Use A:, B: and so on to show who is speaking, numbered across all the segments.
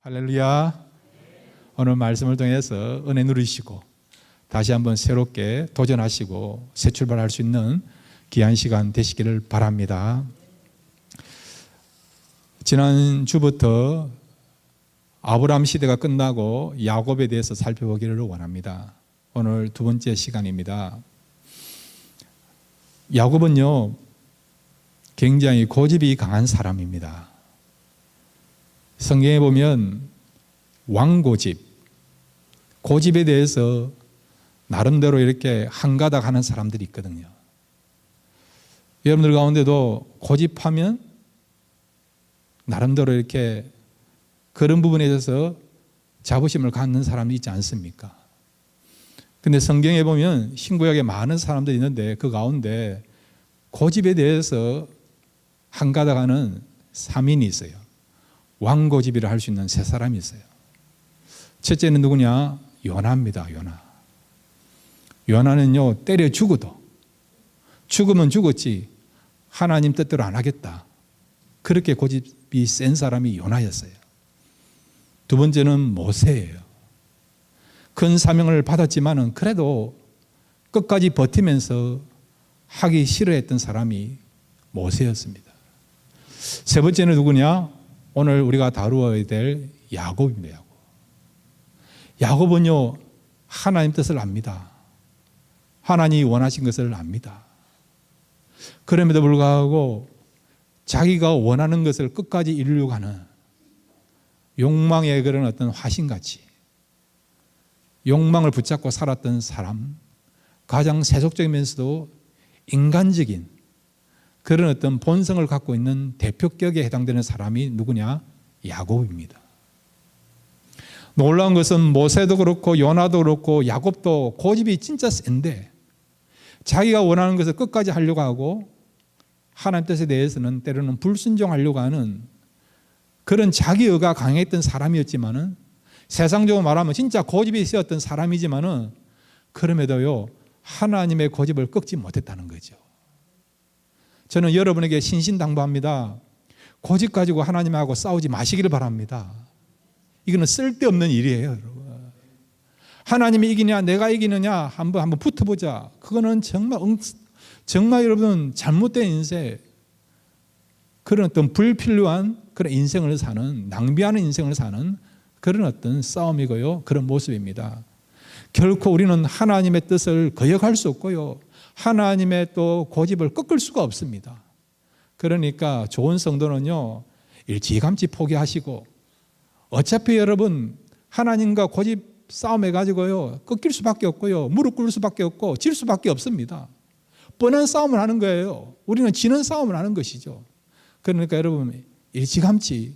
A: 할렐루야. 오늘 말씀을 통해서 은혜 누리시고 다시 한번 새롭게 도전하시고 새 출발할 수 있는 귀한 시간 되시기를 바랍니다. 지난 주부터 아브라함 시대가 끝나고 야곱에 대해서 살펴보기를 원합니다. 오늘 두 번째 시간입니다. 야곱은요, 굉장히 고집이 강한 사람입니다. 성경에 보면 왕고집, 고집에 대해서 나름대로 이렇게 한가닥 하는 사람들이 있거든요. 여러분들 가운데도 고집하면 나름대로 이렇게 그런 부분에 대해서 자부심을 갖는 사람이 있지 않습니까? 근데 성경에 보면 신구약에 많은 사람들이 있는데 그 가운데 고집에 대해서 한가닥 하는 3인이 있어요. 왕고집이라 할 수 있는 세 사람이 있어요. 첫째는 누구냐? 요나입니다. 요나는요, 때려 죽어도 죽으면 죽었지 하나님 뜻대로 안 하겠다, 그렇게 고집이 센 사람이 요나였어요. 두 번째는 모세예요. 큰 사명을 받았지만은 그래도 끝까지 버티면서 하기 싫어했던 사람이 모세였습니다. 세 번째는 누구냐? 오늘 우리가 다루어야 될 야곱입니다. 야곱은요, 하나님 뜻을 압니다. 하나님이 원하신 것을 압니다. 그럼에도 불구하고 자기가 원하는 것을 끝까지 이루려고 하는 욕망의 그런 어떤 화신같이 욕망을 붙잡고 살았던 사람, 가장 세속적이면서도 인간적인 그런 어떤 본성을 갖고 있는 대표격에 해당되는 사람이 누구냐? 야곱입니다. 놀라운 것은 모세도 그렇고 요나도 그렇고 야곱도 고집이 진짜 센데 자기가 원하는 것을 끝까지 하려고 하고 하나님 뜻에 대해서는 때로는 불순종하려고 하는 그런 자기의가 강했던 사람이었지만은, 세상적으로 말하면 진짜 고집이 세었던 사람이지만은 그럼에도요, 하나님의 고집을 꺾지 못했다는 거죠. 저는 여러분에게 신신당부합니다. 고집 가지고 하나님하고 싸우지 마시기를 바랍니다. 이거는 쓸데없는 일이에요, 여러분. 하나님이 이기냐 내가 이기느냐 한번 붙어보자. 그거는 정말 여러분 잘못된 인생, 그런 어떤 불필요한 그런 인생을 사는, 낭비하는 인생을 사는 그런 어떤 싸움이고요, 그런 모습입니다. 결코 우리는 하나님의 뜻을 거역할 수 없고요, 하나님의 또 고집을 꺾을 수가 없습니다. 그러니까 좋은 성도는요, 일찌감치 포기하시고, 어차피 여러분 하나님과 고집 싸움해 가지고요 꺾일 수밖에 없고요, 무릎 꿇을 수밖에 없고 질 수밖에 없습니다. 뻔한 싸움을 하는 거예요. 우리는 지는 싸움을 하는 것이죠. 그러니까 여러분 일찌감치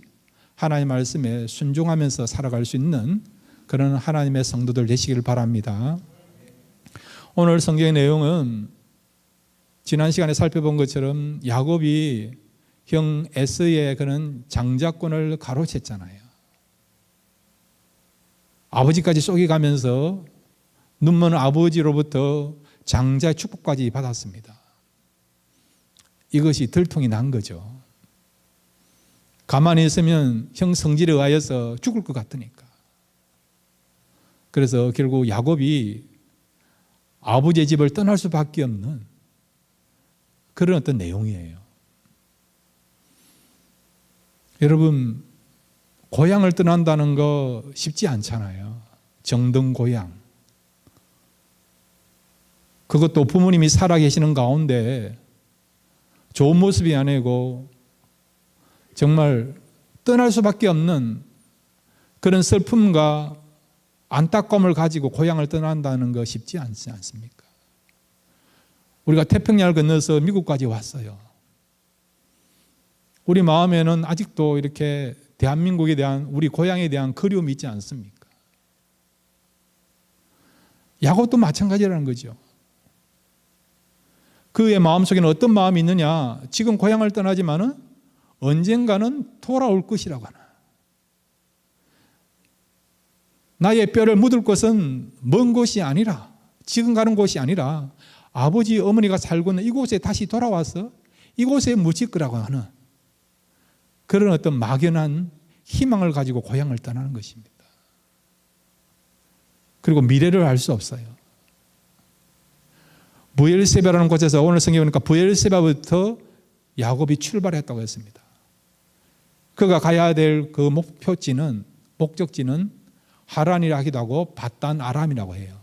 A: 하나님 말씀에 순종하면서 살아갈 수 있는 그런 하나님의 성도들 되시기를 바랍니다. 오늘 성경의 내용은 지난 시간에 살펴본 것처럼 야곱이 형 에서의 그런 장자권을 가로챘잖아요. 아버지까지 속여가면서 눈먼 아버지로부터 장자의 축복까지 받았습니다. 이것이 들통이 난 거죠. 가만히 있으면 형 성질에 의하여서 죽을 것 같으니까. 그래서 결국 야곱이 아버지의 집을 떠날 수밖에 없는 그런 어떤 내용이에요. 여러분, 고향을 떠난다는 거 쉽지 않잖아요. 정든 고향. 그것도 부모님이 살아계시는 가운데 좋은 모습이 아니고 정말 떠날 수밖에 없는 그런 슬픔과 안타까움을 가지고 고향을 떠난다는 거 쉽지 않지 않습니까? 우리가 태평양을 건너서 미국까지 왔어요. 우리 마음에는 아직도 이렇게 대한민국에 대한, 우리 고향에 대한 그리움이 있지 않습니까? 야곱도 마찬가지라는 거죠. 그의 마음속에는 어떤 마음이 있느냐? 지금 고향을 떠나지만은 언젠가는 돌아올 것이라고 하나. 나의 뼈를 묻을 곳은 먼 곳이 아니라, 지금 가는 곳이 아니라 아버지 어머니가 살고 있는 이곳에 다시 돌아와서 이곳에 묻힐 거라고 하는 그런 어떤 막연한 희망을 가지고 고향을 떠나는 것입니다. 그리고 미래를 알 수 없어요. 브엘세바라는 곳에서 오늘 성경에 보니까 브엘세바부터 야곱이 출발했다고 했습니다. 그가 가야 될 그 목적지는 하란이라 하기도 하고 밧단 아람이라고 해요.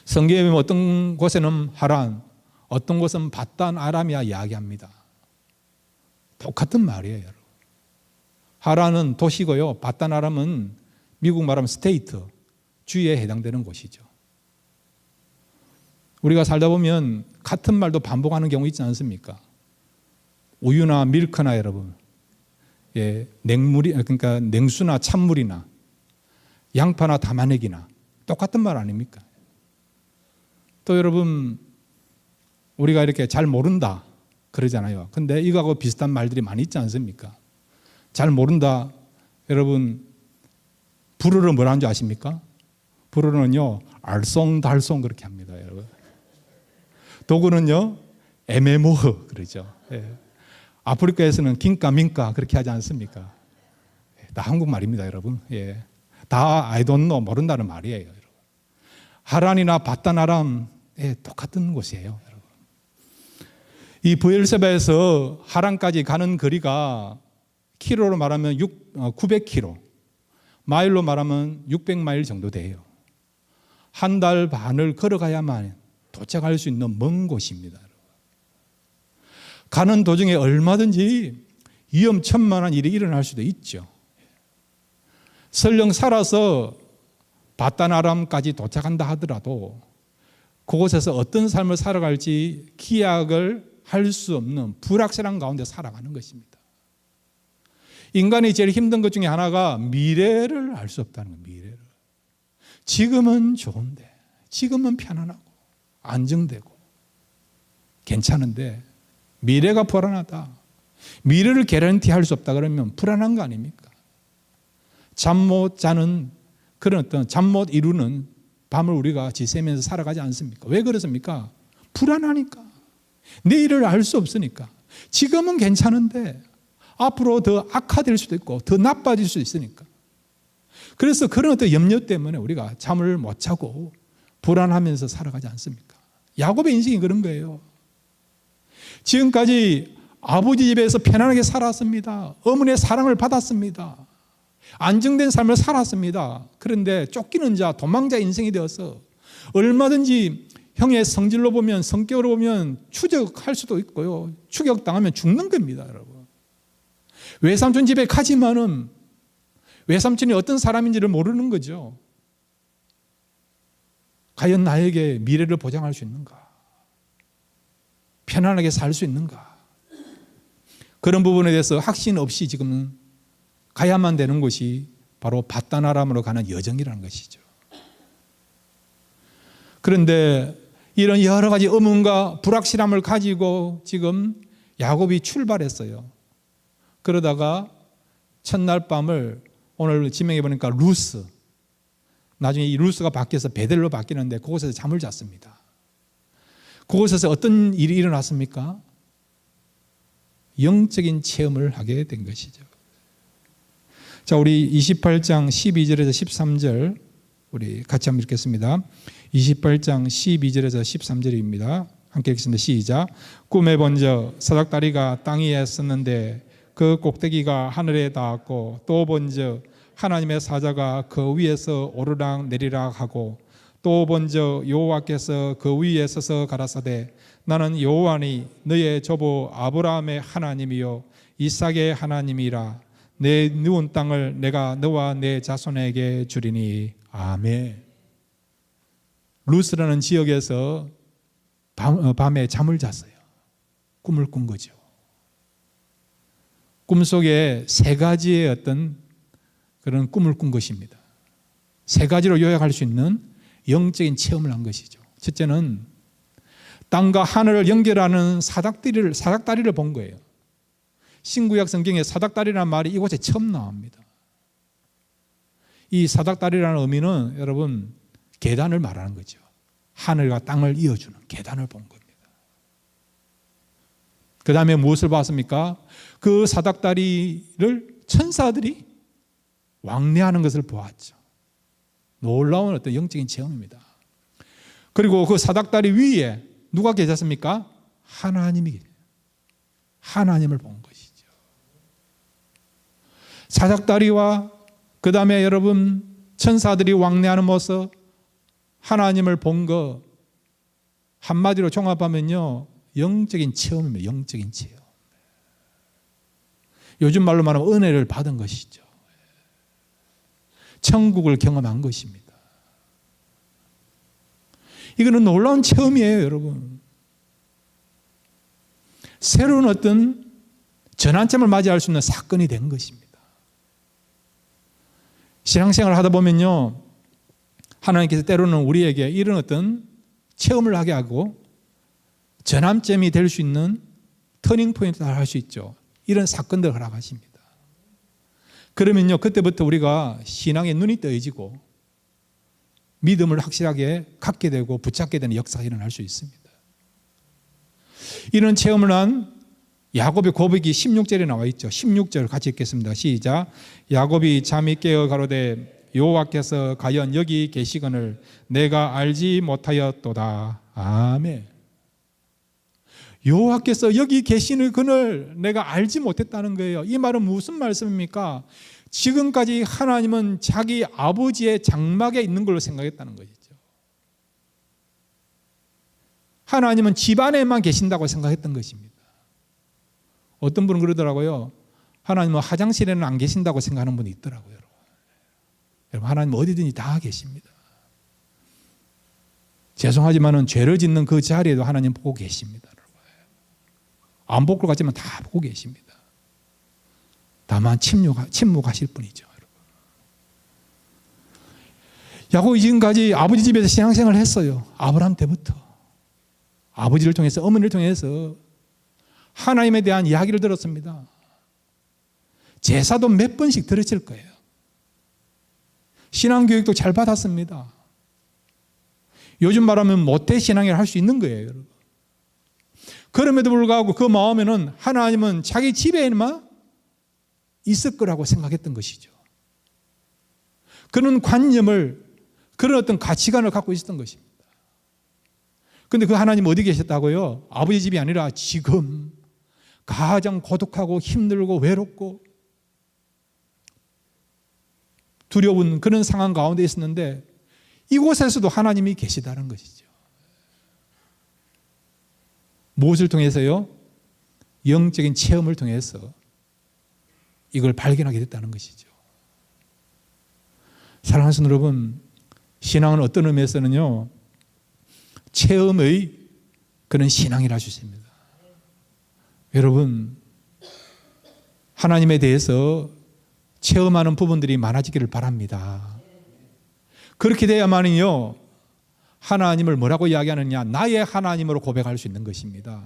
A: 성경에 보면 어떤 곳에는 하란, 어떤 곳은 밧단 아람이야 이야기합니다. 똑같은 말이에요, 여러분. 하란은 도시고요. 밧단 아람은 미국 말하면 스테이트, 주에 해당되는 곳이죠. 우리가 살다 보면 같은 말도 반복하는 경우 있지 않습니까? 우유나 밀크나 여러분, 그러니까 냉수나 찬물이나 양파나 담아내기나 똑같은 말 아닙니까? 또 여러분, 우리가 이렇게 잘 모른다 그러잖아요. 근데 이거하고 비슷한 말들이 많이 있지 않습니까? 잘 모른다. 여러분, 불어로 뭐라는 줄 아십니까? 불어는요, 알쏭달쏭 그렇게 합니다, 여러분. 독어는요, 애매모호 그러죠. 아프리카에서는 긴가민가 그렇게 하지 않습니까? 다 한국말입니다, 여러분. 다 I don't know, 모른다는 말이에요, 여러분. 하란이나 밧단 아람 똑같은 곳이에요, 여러분. 이 브엘세바에서 하란까지 가는 거리가 키로로 말하면 900km, 마일로 말하면 600마일 정도 돼요. 한 달 반을 걸어가야만 도착할 수 있는 먼 곳입니다. 가는 도중에 얼마든지 위험천만한 일이 일어날 수도 있죠. 설령 살아서 밧단 아람까지 도착한다 하더라도 그곳에서 어떤 삶을 살아갈지 기약을 할 수 없는 불확실한 가운데 살아가는 것입니다. 인간이 제일 힘든 것 중에 하나가 미래를 알 수 없다는 거예요. 미래를. 지금은 좋은데, 지금은 편안하고 안정되고 괜찮은데 미래가 불안하다. 미래를 개런티할 수 없다 그러면 불안한 거 아닙니까? 잠 못 자는 그런 어떤 잠 못 이루는 밤을 우리가 지새면서 살아가지 않습니까? 왜 그렇습니까? 불안하니까. 내일을 알 수 없으니까. 지금은 괜찮은데 앞으로 더 악화될 수도 있고 더 나빠질 수도 있으니까. 그래서 그런 어떤 염려 때문에 우리가 잠을 못 자고 불안하면서 살아가지 않습니까? 야곱의 인생이 그런 거예요. 지금까지 아버지 집에서 편안하게 살았습니다. 어머니의 사랑을 받았습니다. 안정된 삶을 살았습니다. 그런데 쫓기는 자, 도망자 인생이 되어서 얼마든지 형의 성질로 보면, 성격으로 보면 추적할 수도 있고요. 추격당하면 죽는 겁니다, 여러분. 외삼촌 집에 가지만은 외삼촌이 어떤 사람인지를 모르는 거죠. 과연 나에게 미래를 보장할 수 있는가? 편안하게 살 수 있는가? 그런 부분에 대해서 확신 없이 지금 가야만 되는 곳이 바로 밧단 아람으로 가는 여정이라는 것이죠. 그런데 이런 여러 가지 의문과 불확실함을 가지고 지금 야곱이 출발했어요. 그러다가 첫날 밤을 오늘 지명해 보니까 루스, 나중에 이 루스가 바뀌어서 베델로 바뀌는데 그곳에서 잠을 잤습니다. 그곳에서 어떤 일이 일어났습니까? 영적인 체험을 하게 된 것이죠. 자, 우리 28장 12절에서 13절 우리 같이 한번 읽겠습니다. 28장 12절에서 13절입니다. 함께 읽겠습니다. 시작. 꿈에 본저 사닥다리가 땅 위에 섰는데 그 꼭대기가 하늘에 닿았고 또 본저 하나님의 사자가 그 위에서 오르락 내리락 하고 또 본저 여호와께서 그 위에 서서 가라사대 나는 여호와니 너의 조부 아브라함의 하나님이요 이삭의 하나님이라 내 누운 땅을 내가 너와 내 자손에게 주리니 아멘. 루스라는 지역에서 밤에 잠을 잤어요. 꿈을 꾼 거죠. 꿈속에 세 가지의 어떤 그런 꿈을 꾼 것입니다. 세 가지로 요약할 수 있는 영적인 체험을 한 것이죠. 첫째는 땅과 하늘을 연결하는 사닥다리를 본 거예요. 신구약 성경에 사닥다리라는 말이 이곳에 처음 나옵니다. 이 사닥다리라는 의미는 여러분 계단을 말하는 거죠. 하늘과 땅을 이어주는 계단을 본 겁니다. 그 다음에 무엇을 봤습니까? 그 사닥다리를 천사들이 왕래하는 것을 보았죠. 놀라운 어떤 영적인 체험입니다. 그리고 그 사닥다리 위에 누가 계셨습니까? 하나님이 계세요. 하나님을 본 것이죠. 사닥다리와 그 다음에 여러분 천사들이 왕래하는 모습, 하나님을 본 거 한마디로 종합하면요, 영적인 체험입니다. 영적인 체험. 요즘 말로 말하면 은혜를 받은 것이죠. 천국을 경험한 것입니다. 이거는 놀라운 체험이에요, 여러분. 새로운 어떤 전환점을 맞이할 수 있는 사건이 된 것입니다. 신앙생활을 하다 보면요, 하나님께서 때로는 우리에게 이런 어떤 체험을 하게 하고 전환점이 될 수 있는 터닝 포인트를 할 수 있죠. 이런 사건들을 허락하십니다. 그러면요, 그때부터 우리가 신앙의 눈이 떠지고 믿음을 확실하게 갖게 되고 붙잡게 되는 역사가 일어날 수 있습니다. 이런 체험을 한 야곱의 고백이 16절에 나와 있죠. 16절 같이 읽겠습니다. 시작. 야곱이 잠이 깨어 가로되 여호와께서 과연 여기 계시거늘 내가 알지 못하였도다. 아멘. 여호와께서 여기 계시는 그늘 내가 알지 못했다는 거예요. 이 말은 무슨 말씀입니까? 지금까지 하나님은 자기 아버지의 장막에 있는 걸로 생각했다는 것이죠. 하나님은 집 안에만 계신다고 생각했던 것입니다. 어떤 분은 그러더라고요. 하나님은 화장실에는 안 계신다고 생각하는 분이 있더라고요. 여러분, 하나님은 어디든지 다 계십니다. 죄송하지만 죄를 짓는 그 자리에도 하나님 보고 계십니다. 안 볼 것 같지만 다 보고 계십니다. 다만 침묵하실 뿐이죠. 야곱이 지금까지 아버지 집에서 신앙생활을 했어요. 아브라함 때부터. 아버지를 통해서, 어머니를 통해서 하나님에 대한 이야기를 들었습니다. 제사도 몇 번씩 들으실 거예요. 신앙교육도 잘 받았습니다. 요즘 말하면 모태 신앙을 할 수 있는 거예요, 여러분. 그럼에도 불구하고 그 마음에는 하나님은 자기 집에만 있을 거라고 생각했던 것이죠. 그런 관념을, 그런 어떤 가치관을 갖고 있었던 것입니다. 그런데 그 하나님 어디 계셨다고요? 아버지 집이 아니라 지금 가장 고독하고 힘들고 외롭고 두려운 그런 상황 가운데 있었는데 이곳에서도 하나님이 계시다는 것이죠. 무엇을 통해서요? 영적인 체험을 통해서 이걸 발견하게 됐다는 것이죠. 사랑하는 성도 여러분, 신앙은 어떤 의미에서는요, 체험의 그런 신앙이라 할 수 있습니다. 여러분, 하나님에 대해서 체험하는 부분들이 많아지기를 바랍니다. 그렇게 돼야만요, 하나님을 뭐라고 이야기하느냐? 나의 하나님으로 고백할 수 있는 것입니다.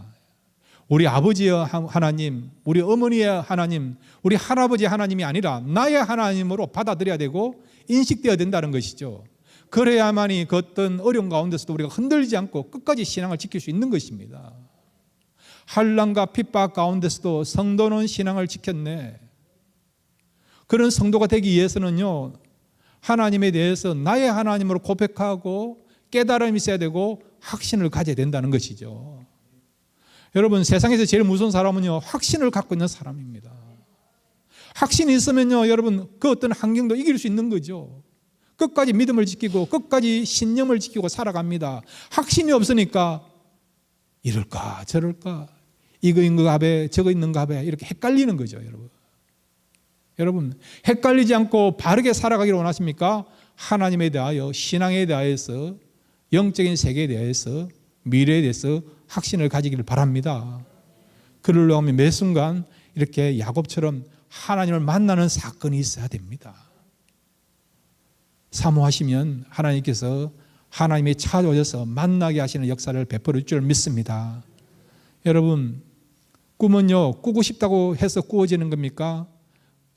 A: 우리 아버지의 하나님, 우리 어머니의 하나님, 우리 할아버지의 하나님이 아니라 나의 하나님으로 받아들여야 되고 인식되어야 된다는 것이죠. 그래야만이 그 어떤 어려운 가운데서도 우리가 흔들리지 않고 끝까지 신앙을 지킬 수 있는 것입니다. 환난과 핍박 가운데서도 성도는 신앙을 지켰네. 그런 성도가 되기 위해서는요, 하나님에 대해서 나의 하나님으로 고백하고 깨달음이 있어야 되고 확신을 가져야 된다는 것이죠. 여러분, 세상에서 제일 무서운 사람은요, 확신을 갖고 있는 사람입니다. 확신이 있으면요, 여러분, 그 어떤 환경도 이길 수 있는 거죠. 끝까지 믿음을 지키고 끝까지 신념을 지키고 살아갑니다. 확신이 없으니까 이럴까 저럴까, 이거 있는가 봐 저거 있는가 봐, 이렇게 헷갈리는 거죠. 여러분, 헷갈리지 않고 바르게 살아가기를 원하십니까? 하나님에 대하여, 신앙에 대해서, 영적인 세계에 대해서, 미래에 대해서 확신을 가지기를 바랍니다. 그러려고 하면 매 순간 이렇게 야곱처럼 하나님을 만나는 사건이 있어야 됩니다. 사모하시면 하나님께서 하나님이 찾아오셔서 만나게 하시는 역사를 베풀어 줄 줄 믿습니다. 여러분, 꿈은요, 꾸고 싶다고 해서 꾸어지는 겁니까?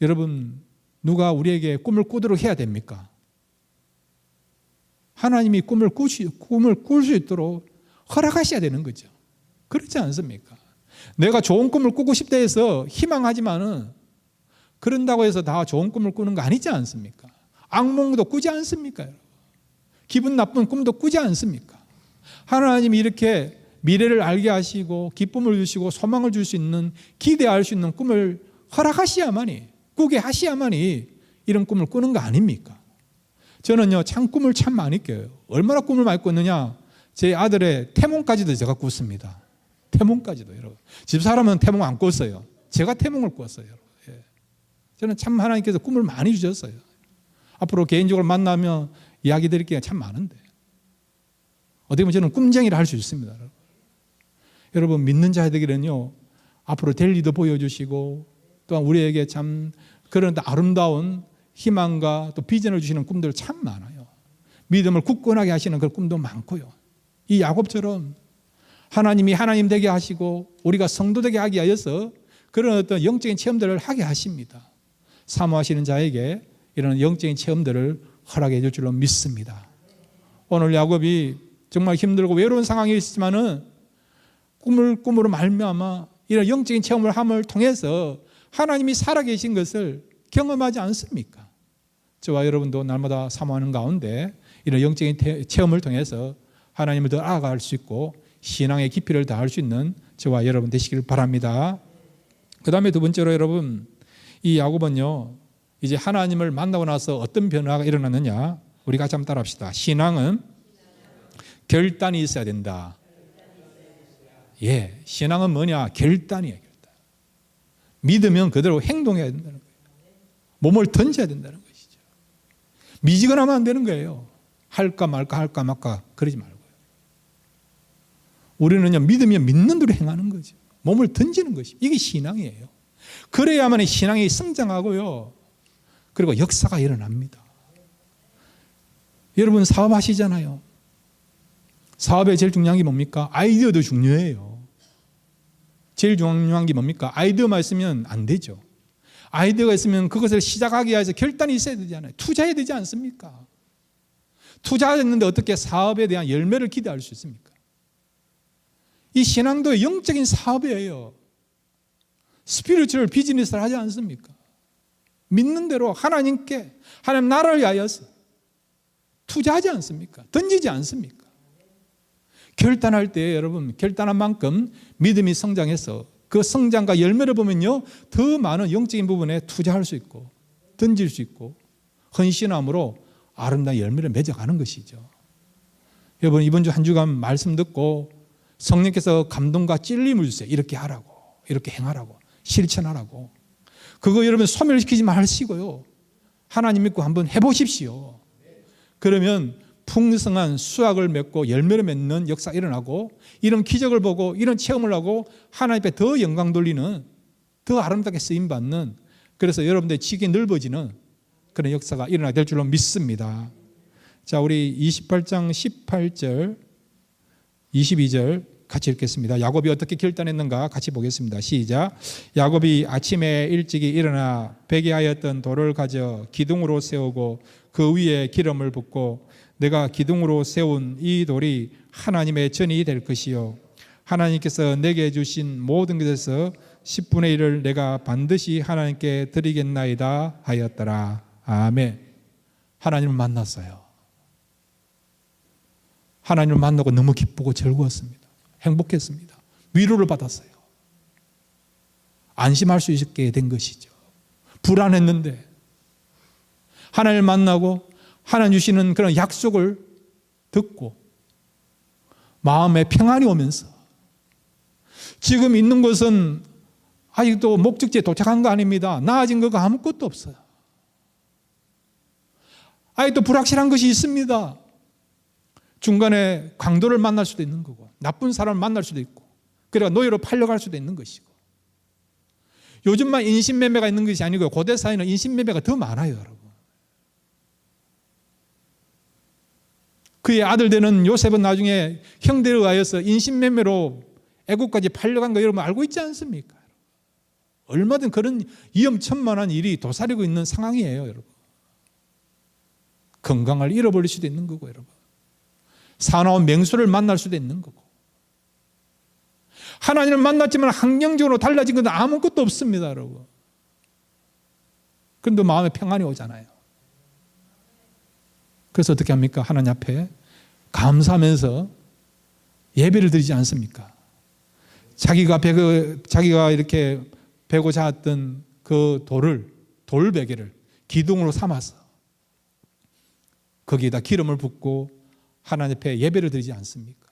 A: 여러분, 누가 우리에게 꿈을 꾸도록 해야 됩니까? 하나님이 꿈을 꿀 수 있도록 허락하셔야 되는 거죠. 그렇지 않습니까? 내가 좋은 꿈을 꾸고 싶다 해서 희망하지만은 그런다고 해서 다 좋은 꿈을 꾸는 거 아니지 않습니까? 악몽도 꾸지 않습니까? 기분 나쁜 꿈도 꾸지 않습니까? 하나님이 이렇게 미래를 알게 하시고 기쁨을 주시고 소망을 줄 수 있는, 기대할 수 있는 꿈을 허락하셔야만이, 꾸게 하셔야만이 이런 꿈을 꾸는 거 아닙니까? 저는요, 참 꿈을 참 많이 꿔요. 얼마나 꿈을 많이 꿨느냐? 제 아들의 태몽까지도 제가 꿨습니다. 태몽까지도. 여러분, 집사람은 태몽 안 꿨어요. 제가 태몽을 꿨어요. 예. 저는 참 하나님께서 꿈을 많이 주셨어요. 앞으로 개인적으로 만나면 이야기 드릴 게 참 많은데, 어떻게 보면 저는 꿈쟁이를 할 수 있습니다. 여러분, 믿는 자들에게는요, 앞으로 될 일도 보여주시고, 또한 우리에게 참 그런 아름다운 희망과 또 비전을 주시는 꿈들 참 많아요. 믿음을 굳건하게 하시는 그런 꿈도 많고요. 이 야곱처럼 하나님이 하나님 되게 하시고 우리가 성도 되게 하게 하여서 그런 어떤 영적인 체험들을 하게 하십니다. 사모하시는 자에게 이런 영적인 체험들을 허락해 줄 줄로 믿습니다. 오늘 야곱이 정말 힘들고 외로운 상황이 있지만은 꿈으로 말미암아 이런 영적인 체험을 함을 통해서 하나님이 살아계신 것을 경험하지 않습니까? 저와 여러분도 날마다 사모하는 가운데 이런 영적인 체험을 통해서 하나님을 더 알아갈 수 있고 신앙의 깊이를 더할 수 있는 저와 여러분 되시길 바랍니다. 그 다음에 두 번째로 여러분, 이 야곱은요, 이제 하나님을 만나고 나서 어떤 변화가 일어났느냐, 우리 같이 한번 따라합시다. 신앙은 결단이 있어야 된다. 예, 신앙은 뭐냐? 결단이에요. 결단. 믿으면 그대로 행동해야 된다는 거예요. 몸을 던져야 된다는 것이죠. 미지근하면 안 되는 거예요. 할까 말까 그러지 말고요. 우리는요, 믿으면 믿는 대로 행하는 거죠. 몸을 던지는 것이 이게 신앙이에요. 그래야만 신앙이 성장하고요, 그리고 역사가 일어납니다. 여러분 사업하시잖아요. 사업에 제일 중요한 게 뭡니까? 아이디어도 중요해요. 제일 중요한 게 뭡니까? 아이디어만 있으면 안 되죠. 아이디어가 있으면 그것을 시작하기 위해서 결단이 있어야 되잖아요. 투자해야 되지 않습니까? 투자했는데 어떻게 사업에 대한 열매를 기대할 수 있습니까? 이 신앙도 영적인 사업이에요. 스피리추얼 비즈니스를 하지 않습니까? 믿는 대로 하나님께, 하나님 나라를 위하여서 투자하지 않습니까? 던지지 않습니까? 결단할 때 여러분, 결단한 만큼 믿음이 성장해서 그 성장과 열매를 보면요, 더 많은 영적인 부분에 투자할 수 있고 던질 수 있고 헌신함으로 아름다운 열매를 맺어가는 것이죠. 여러분, 이번 주 한 주간 말씀 듣고 성령께서 감동과 찔림을 주세요. 이렇게 하라고, 이렇게 행하라고, 실천하라고. 그거 여러분 소멸시키지 마시고요, 하나님 믿고 한번 해보십시오. 그러면 풍성한 수확을 맺고 열매를 맺는 역사가 일어나고, 이런 기적을 보고 이런 체험을 하고 하나님 앞에 더 영광 돌리는, 더 아름답게 쓰임받는, 그래서 여러분들의 지경이 넓어지는 그런 역사가 일어나게 될 줄로 믿습니다. 자, 우리 28장 18절 22절 같이 읽겠습니다. 야곱이 어떻게 결단했는가 같이 보겠습니다. 시작. 야곱이 아침에 일찍이 일어나 베개하였던 돌을 가져 기둥으로 세우고 그 위에 기름을 붓고, 내가 기둥으로 세운 이 돌이 하나님의 전이 될 것이요, 하나님께서 내게 주신 모든 것에서 10분의 1을 내가 반드시 하나님께 드리겠나이다 하였더라. 아멘. 하나님을 만났어요. 하나님을 만나고 너무 기쁘고 즐거웠습니다. 행복했습니다. 위로를 받았어요. 안심할 수 있게 된 것이죠. 불안했는데 하나님을 만나고 하나님 주시는 그런 약속을 듣고 마음에 평안이 오면서, 지금 있는 곳은 아직도 목적지에 도착한 거 아닙니다. 나아진 거가 아무것도 없어요. 아직도 불확실한 것이 있습니다. 중간에 강도를 만날 수도 있는 거고, 나쁜 사람을 만날 수도 있고, 그래가 노예로 팔려갈 수도 있는 것이고. 요즘만 인신매매가 있는 것이 아니고 고대 사회는 인신매매가 더 많아요, 여러분. 그의 아들 되는 요셉은 나중에 형들에 의하여서 인신매매로 애국까지 팔려간 거 여러분 알고 있지 않습니까? 얼마든 그런 위험천만한 일이 도사리고 있는 상황이에요, 여러분. 건강을 잃어버릴 수도 있는 거고, 여러분. 사나운 맹수를 만날 수도 있는 거고. 하나님을 만났지만 환경적으로 달라진 건 아무것도 없습니다, 여러분. 그런데 마음에 평안이 오잖아요. 그래서 어떻게 합니까? 하나님 앞에 감사하면서 예배를 드리지 않습니까? 자기가 이렇게 베고 자았던 그 돌베개를 기둥으로 삼아서 거기에다 기름을 붓고 하나님 앞에 예배를 드리지 않습니까?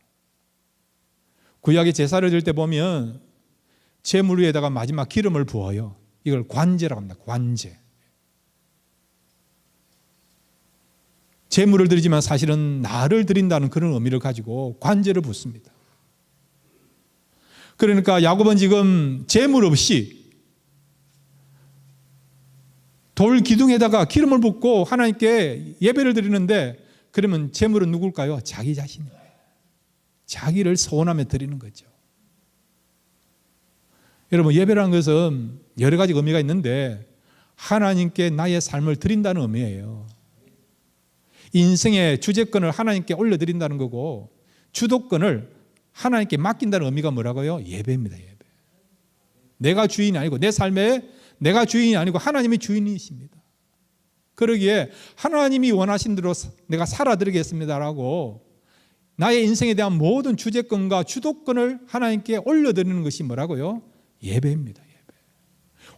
A: 구약의 제사를 드릴 때 보면 제물 위에다가 마지막 기름을 부어요. 이걸 관제라고 합니다. 관제. 제물을 드리지만 사실은 나를 드린다는 그런 의미를 가지고 관제를 붓습니다. 그러니까 야곱은 지금 제물 없이 돌 기둥에다가 기름을 붓고 하나님께 예배를 드리는데, 그러면 제물은 누굴까요? 자기 자신이에요. 자기를 소원하며 드리는 거죠. 여러분, 예배라는 것은 여러 가지 의미가 있는데 하나님께 나의 삶을 드린다는 의미예요. 인생의 주재권을 하나님께 올려드린다는 거고, 주도권을 하나님께 맡긴다는 의미가 뭐라고요? 예배입니다. 예배. 내가 주인이 아니고, 내 삶에 내가 주인이 아니고 하나님이 주인이십니다. 그러기에 하나님이 원하신 대로 내가 살아드리겠습니다라고 나의 인생에 대한 모든 주재권과 주도권을 하나님께 올려드리는 것이 뭐라고요? 예배입니다. 예배.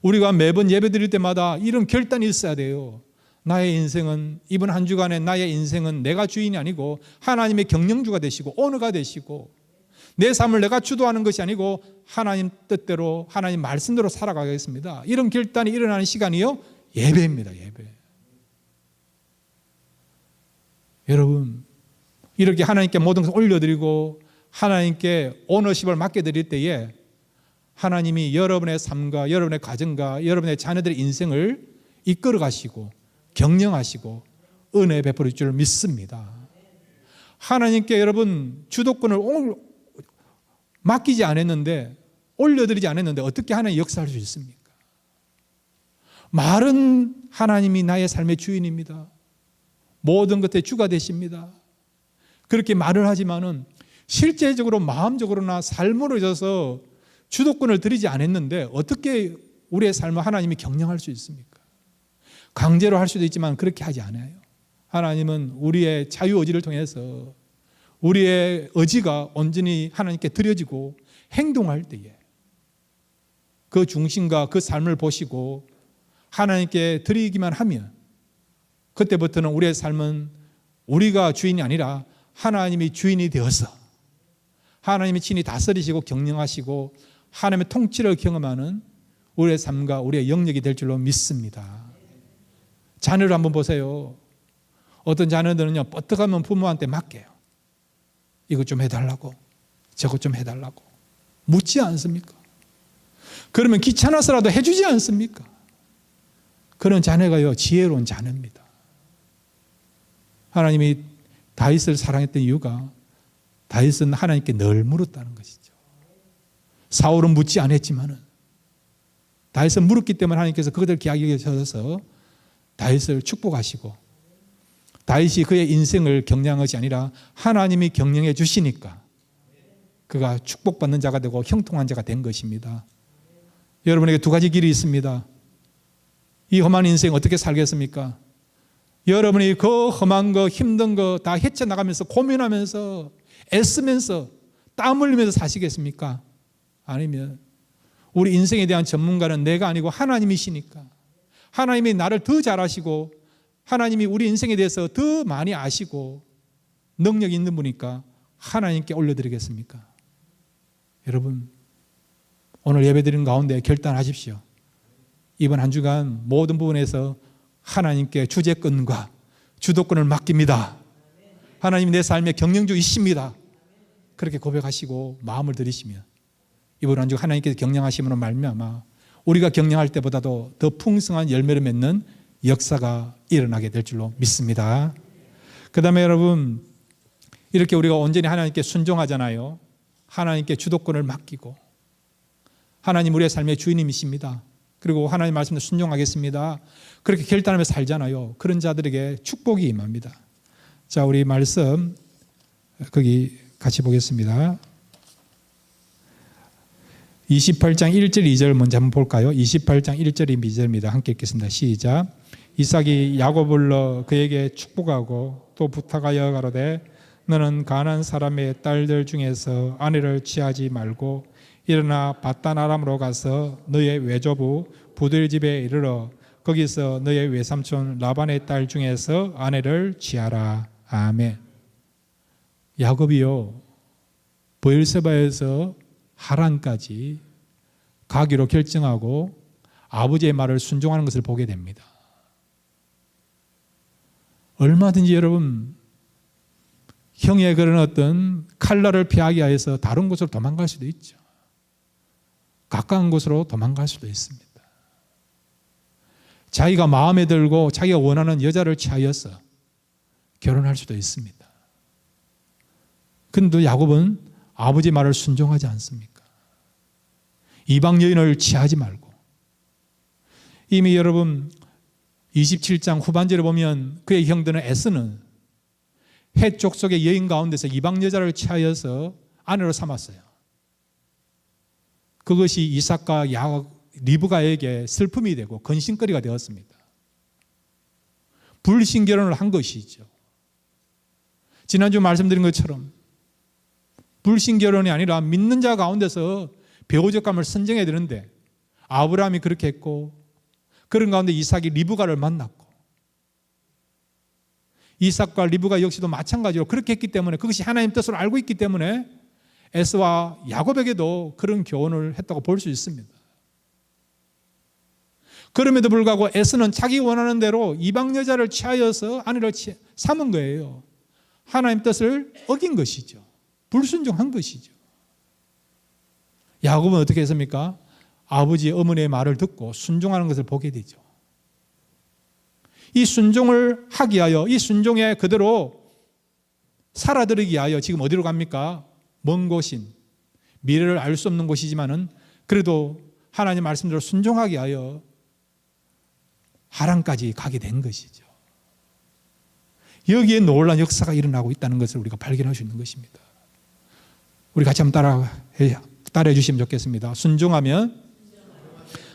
A: 우리가 매번 예배 드릴 때마다 이런 결단이 있어야 돼요. 나의 인생은, 이번 한 주간에 나의 인생은 내가 주인이 아니고 하나님의 경영주가 되시고 오너가 되시고, 내 삶을 내가 주도하는 것이 아니고 하나님 뜻대로, 하나님 말씀대로 살아가겠습니다. 이런 결단이 일어나는 시간이요, 예배입니다. 예배. 여러분, 이렇게 하나님께 모든 것을 올려드리고 하나님께 오너십을 맡겨드릴 때에 하나님이 여러분의 삶과 여러분의 가정과 여러분의 자녀들의 인생을 이끌어 가시고 경영하시고 은혜 베풀을 줄 믿습니다. 하나님께 여러분 주도권을 맡기지 않았는데, 올려드리지 않았는데 어떻게 하나님 역사할 수 있습니까? 말은 하나님이 나의 삶의 주인입니다. 모든 것의 주가 되십니다. 그렇게 말을 하지만은 실제적으로 마음적으로나 삶으로 있어서 주도권을 드리지 않았는데 어떻게 우리의 삶을 하나님이 경영할 수 있습니까? 강제로 할 수도 있지만 그렇게 하지 않아요. 하나님은 우리의 자유의지를 통해서 우리의 의지가 온전히 하나님께 드려지고 행동할 때에 그 중심과 그 삶을 보시고 하나님께 드리기만 하면, 그때부터는 우리의 삶은 우리가 주인이 아니라 하나님이 주인이 되어서 하나님이 친히 다스리시고 경영하시고 하나님의 통치를 경험하는 우리의 삶과 우리의 영역이 될 줄로 믿습니다. 자녀를 한번 보세요. 어떤 자녀들은요, 뻗어가면 부모한테 맡겨요. 이것 좀 해달라고, 저것 좀 해달라고 묻지 않습니까? 그러면 귀찮아서라도 해주지 않습니까? 그런 자녀가요, 지혜로운 자녀입니다. 하나님이 다윗을 사랑했던 이유가 다윗은 하나님께 늘 물었다는 것이죠. 사울은 묻지 않았지만은 다윗은 물었기 때문에 하나님께서 그것을 기하게 여겨서 다윗을 축복하시고, 다윗이 그의 인생을 경영한 것이 아니라 하나님이 경영해 주시니까 그가 축복받는 자가 되고 형통한 자가 된 것입니다. 여러분에게 두 가지 길이 있습니다. 이 험한 인생 어떻게 살겠습니까? 여러분이 그 험한 거, 힘든 거 다 헤쳐나가면서 고민하면서 애쓰면서 땀 흘리면서 사시겠습니까? 아니면 우리 인생에 대한 전문가는 내가 아니고 하나님이시니까, 하나님이 나를 더 잘 아시고 하나님이 우리 인생에 대해서 더 많이 아시고 능력이 있는 분이니까 하나님께 올려드리겠습니까? 여러분, 오늘 예배드리는 가운데 결단하십시오. 이번 한 주간 모든 부분에서 하나님께 주재권과 주도권을 맡깁니다. 하나님이 내 삶의 경영주이십니다. 그렇게 고백하시고 마음을 들이시면 이번 한 주 하나님께서 경영하심으로 말미암아 우리가 경영할 때보다도 더 풍성한 열매를 맺는 역사가 일어나게 될 줄로 믿습니다. 그 다음에 여러분, 이렇게 우리가 온전히 하나님께 순종하잖아요. 하나님께 주도권을 맡기고 하나님 우리의 삶의 주인님이십니다. 그리고 하나님 말씀에 순종하겠습니다. 그렇게 결단하며 살잖아요. 그런 자들에게 축복이 임합니다. 자, 우리 말씀 거기 같이 보겠습니다. 28장 1절 2절 먼저 한번 볼까요? 28장 1절 2절입니다. 함께 읽겠습니다. 시작. 이삭이 야곱을 불러 그에게 축복하고 또 부탁하여 가로되 너는 가나안 사람의 딸들 중에서 아내를 취하지 말고 일어나 밧단 아람으로 가서 너의 외조부 부들 집에 이르러 거기서 너의 외삼촌 라반의 딸 중에서 아내를 취하라. 아멘. 야곱이요 브엘세바에서 하란까지 가기로 결정하고 아버지의 말을 순종하는 것을 보게 됩니다. 얼마든지 여러분 형의 그런 어떤 칼날을 피하기 위해서 다른 곳으로 도망갈 수도 있죠. 가까운 곳으로 도망갈 수도 있습니다. 자기가 마음에 들고 자기가 원하는 여자를 취하여서 결혼할 수도 있습니다. 그런데 야곱은 아버지 말을 순종하지 않습니까? 이방 여인을 취하지 말고 이미 여러분 27장 후반절에 보면 그의 형들은 에스는 헷 족속의 여인 가운데서 이방 여자를 취하여서 아내로 삼았어요. 그것이 이삭과 리브가에게 슬픔이 되고 근심거리가 되었습니다. 불신결혼을 한 것이죠. 지난주 말씀드린 것처럼 불신결혼이 아니라 믿는 자 가운데서 배우적감을 선정해야 되는데 아브라함이 그렇게 했고 그런 가운데 이삭이 리브가를 만났고 이삭과 리브가 역시도 마찬가지로 그렇게 했기 때문에 그것이 하나님 뜻으로 알고 있기 때문에 에스와 야곱에게도 그런 교훈을 했다고 볼 수 있습니다. 그럼에도 불구하고 에스는 자기 원하는 대로 이방 여자를 취하여서 아내를 삼은 거예요. 하나님 뜻을 어긴 것이죠. 불순종한 것이죠. 야곱은 어떻게 했습니까? 아버지 어머니의 말을 듣고 순종하는 것을 보게 되죠. 이 순종을 하기 위하여 이 순종에 그대로 살아들이기 위하여 지금 어디로 갑니까? 먼 곳인 미래를 알 수 없는 곳이지만은 그래도 하나님 말씀대로 순종하기 위하여 하란까지 가게 된 것이죠. 여기에 놀라운 역사가 일어나고 있다는 것을 우리가 발견할 수 있는 것입니다. 우리 같이 한번 따라해 주시면 좋겠습니다. 순종하면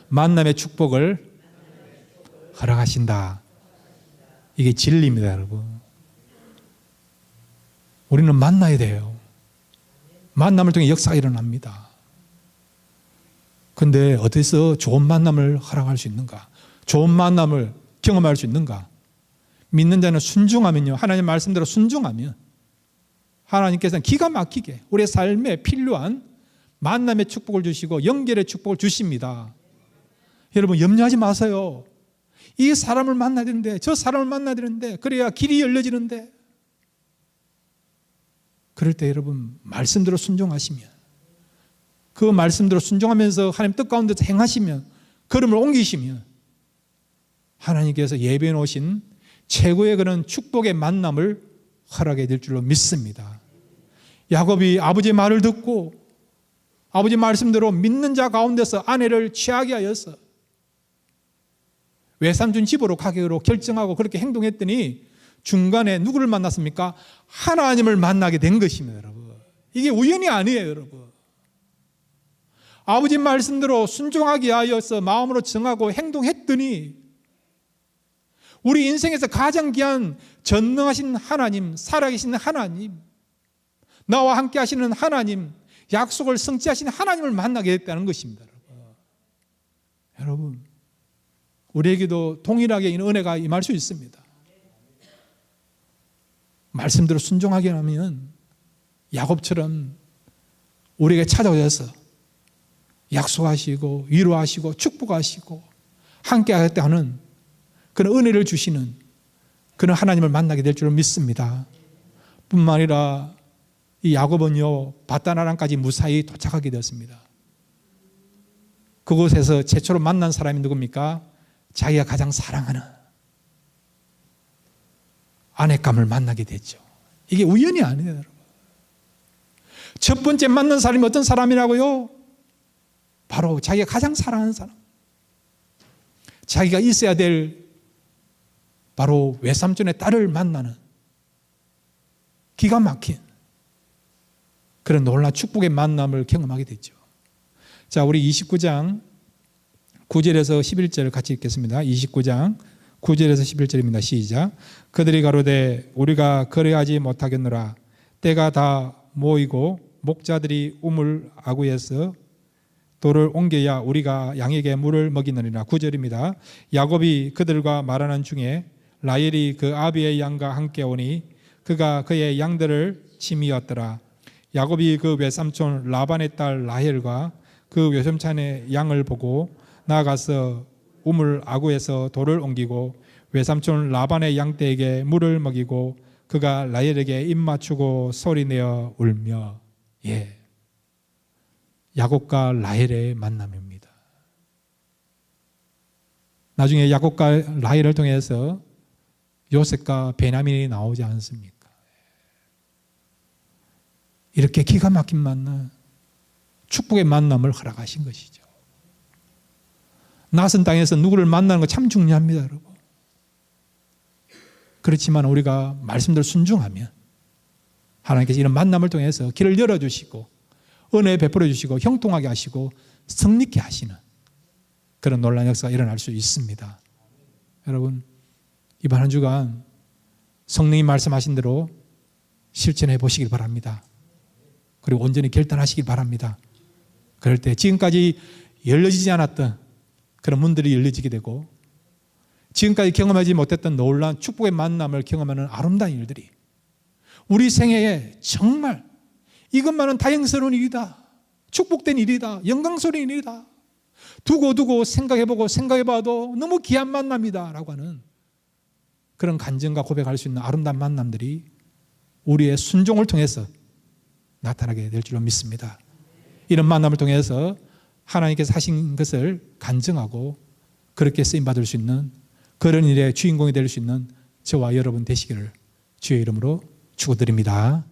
A: 만남의 축복을 허락하신다. 이게 진리입니다, 여러분. 우리는 만나야 돼요. 만남을 통해 역사가 일어납니다. 그런데 어디서 좋은 만남을 허락할 수 있는가? 좋은 만남을 경험할 수 있는가? 믿는 자는 순종하면요, 하나님 말씀대로 순종하면 하나님께서는 기가 막히게 우리의 삶에 필요한 만남의 축복을 주시고 연결의 축복을 주십니다. 여러분 염려하지 마세요. 이 사람을 만나야 되는데 저 사람을 만나야 되는데 그래야 길이 열려지는데, 그럴 때 여러분 말씀대로 순종하시면, 그 말씀대로 순종하면서 하나님 뜻 가운데서 행하시면, 걸음을 옮기시면 하나님께서 예배해 놓으신 최고의 그런 축복의 만남을 허락해 줄 줄로 믿습니다. 야곱이 아버지의 말을 듣고 아버지 말씀대로 믿는 자 가운데서 아내를 취하게 하여서 외삼촌 집으로 가기로 결정하고 그렇게 행동했더니 중간에 누구를 만났습니까? 하나님을 만나게 된 것입니다, 여러분. 이게 우연이 아니에요, 여러분. 아버지 말씀대로 순종하게 하여서 마음으로 정하고 행동했더니 우리 인생에서 가장 귀한 전능하신 하나님, 살아계신 하나님, 나와 함께 하시는 하나님, 약속을 성취하시는 하나님을 만나게 됐다는 것입니다, 여러분. 우리에게도 동일하게 이런 은혜가 임할 수 있습니다. 말씀대로 순종하게 하면 야곱처럼 우리에게 찾아오셔서 약속하시고 위로하시고 축복하시고 함께 하겠다는 그런 은혜를 주시는 그런 하나님을 만나게 될 줄을 믿습니다. 뿐만 아니라 이 야곱은요, 밧단 아람까지 무사히 도착하게 되었습니다. 그곳에서 최초로 만난 사람이 누굽니까? 자기가 가장 사랑하는 아내감을 만나게 됐죠. 이게 우연이 아니에요, 여러분. 첫 번째 만난 사람이 어떤 사람이라고요? 바로 자기가 가장 사랑하는 사람, 자기가 있어야 될 바로 외삼촌의 딸을 만나는 기가 막힌 그런 놀라운 축복의 만남을 경험하게 됐죠. 자, 우리 29장 9절에서 11절 같이 읽겠습니다. 29장 9절에서 11절입니다. 시작. 그들이 가로되 우리가 거래하지 못하겠노라. 때가 다 모이고 목자들이 우물 아구에서 돌을 옮겨야 우리가 양에게 물을 먹이느니라. 9절입니다. 야곱이 그들과 말하는 중에 라헬이 그 아비의 양과 함께 오니 그가 그의 양들을 치미었더라. 야곱이 그 외삼촌 라반의 딸 라헬과 그 외삼촌의 양을 보고 나아가서 우물 아구에서 돌을 옮기고 외삼촌 라반의 양떼에게 물을 먹이고 그가 라헬에게 입 맞추고 소리내어 울며. 예, 야곱과 라헬의 만남입니다. 나중에 야곱과 라헬을 통해서 요셉과 베냐민이 나오지 않습니까? 이렇게 기가 막힌 만남, 축복의 만남을 허락하신 것이죠. 낯선 땅에서 누구를 만나는 거 참 중요합니다, 여러분. 그렇지만 우리가 말씀대로 순종하면 하나님께서 이런 만남을 통해서 길을 열어주시고 은혜 베풀어 주시고 형통하게 하시고 성립케 하시는 그런 놀라운 역사가 일어날 수 있습니다. 여러분, 이번 한 주간 성령이 말씀하신 대로 실천해 보시길 바랍니다. 그리고 온전히 결단하시길 바랍니다. 그럴 때 지금까지 열려지지 않았던 그런 문들이 열려지게 되고 지금까지 경험하지 못했던 놀라운 축복의 만남을 경험하는 아름다운 일들이 우리 생애에 정말 이것만은 다행스러운 일이다, 축복된 일이다, 영광스러운 일이다, 두고 생각해보고 생각해봐도 너무 귀한 만남이다 라고 하는 그런 간증과 고백할 수 있는 아름다운 만남들이 우리의 순종을 통해서 나타나게 될 줄로 믿습니다. 이런 만남을 통해서 하나님께서 하신 것을 간증하고 그렇게 쓰임받을 수 있는 그런 일의 주인공이 될 수 있는 저와 여러분 되시기를 주의 이름으로 축원드립니다.